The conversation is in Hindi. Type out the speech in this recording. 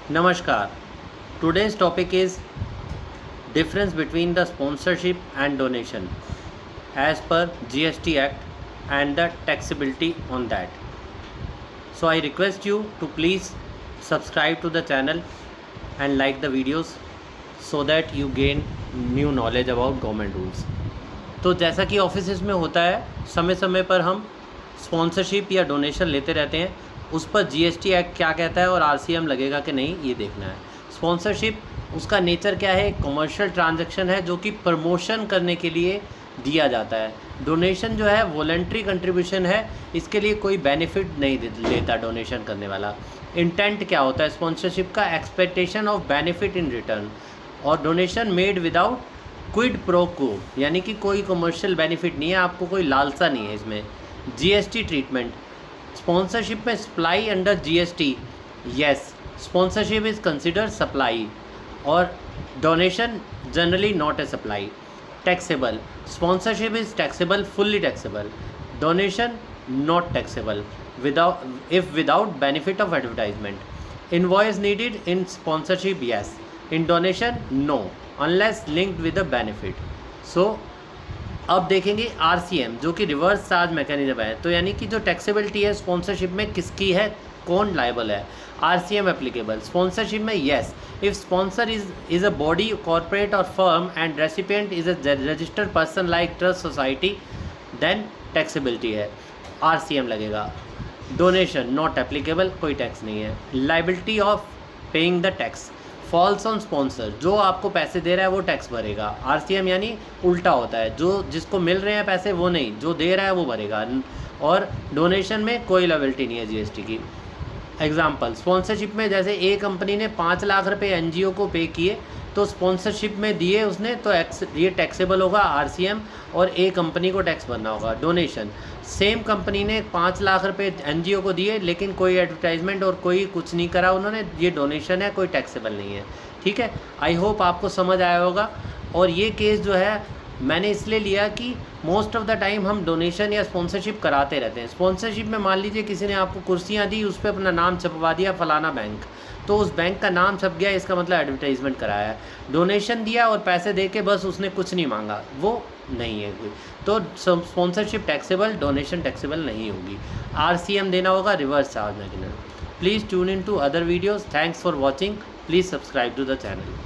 Namaskar. Today's topic is difference between the sponsorship and donation as per GST Act and the taxability on that. So I request you to please subscribe to the channel and like the videos so that you gain new knowledge about government rules. तो जैसा कि ऑफिसेज में होता है, समय समय पर हम स्पॉन्सरशिप या डोनेशन लेते रहते हैं, उस पर जीएसटी एक्ट क्या कहता है और आरसीएम लगेगा कि नहीं ये देखना है। स्पॉन्सरशिप उसका नेचर क्या है, कमर्शियल ट्रांजैक्शन है जो कि प्रमोशन करने के लिए दिया जाता है। डोनेशन जो है वॉलंटरी कंट्रीब्यूशन है, इसके लिए कोई बेनिफिट नहीं लेता डोनेशन करने वाला। इंटेंट क्या होता है स्पॉन्सरशिप का, expectation of benefit in return, और donation made without quid pro को, यानी कि कोई कमर्शियल बेनिफिट नहीं है, आपको कोई लालसा नहीं है इसमें। जीएसटी ट्रीटमेंट, स्पॉन्सरशिप में supply under GST, yes sponsorship is consider supply और donation generally not a supply. Taxable, sponsorship is taxable, fully taxable, donation not taxable without benefit of advertisement. Invoice needed in sponsorship, yes. In donation, no, unless linked with a benefit. So अब देखेंगे आरसीएम जो कि रिवर्स चार्ज मैकेनिज्म है। तो यानी कि जो टैक्सेबिलिटी है स्पॉन्सरशिप में किसकी है, कौन लायबल है। आरसीएम एप्लीकेबल स्पॉन्सरशिप में, yes if sponsor is a body, corporate और firm and recipient is a registered person like trust society, then taxability है, आरसीएम लगेगा। डोनेशन नॉट एप्लीकेबल, कोई टैक्स नहीं है। Liability of paying the tax falls on sponsor, जो आपको पैसे दे रहा है वो टैक्स भरेगा। आरसीएम यानी उल्टा होता है, जो जिसको मिल रहे हैं पैसे वो नहीं, जो दे रहा है वो भरेगा। और डोनेशन में कोई लायबिलिटी नहीं है जीएसटी की। एग्जाम्पल, स्पॉन्सरशिप में जैसे ए कंपनी ने 5 लाख रुपए एनजीओ को पे किए, तो स्पॉन्सरशिप में दिए उसने, तो ये टैक्सेबल होगा आरसीएम, और ए कंपनी को टैक्स भरना होगा। डोनेशन, सेम कंपनी ने 5 लाख रुपए एनजीओ को दिए लेकिन कोई एडवर्टाइजमेंट और कोई कुछ नहीं करा उन्होंने, ये डोनेशन है, कोई टैक्सेबल नहीं है। ठीक है, आई होप आपको समझ आया होगा। और ये केस जो है मैंने इसलिए लिया कि मोस्ट ऑफ द टाइम हम डोनेशन या स्पॉन्सरशिप कराते रहते हैं। स्पॉन्सरशिप में मान लीजिए किसी ने आपको कुर्सियाँ दी, उस पर अपना नाम छपवा दिया फलाना बैंक, तो उस बैंक का नाम छप गया, इसका मतलब एडवर्टाइजमेंट कराया है। डोनेशन दिया और पैसे दे के बस उसने कुछ नहीं मांगा, वो नहीं है कोई। तो स्पॉन्सरशिप टैक्सेबल, डोनेशन टैक्सेबल नहीं होगी। आरसीएम देना होगा, reverse charge mechanism. Please tune in to other videos. Thanks for watching. Please subscribe to the channel.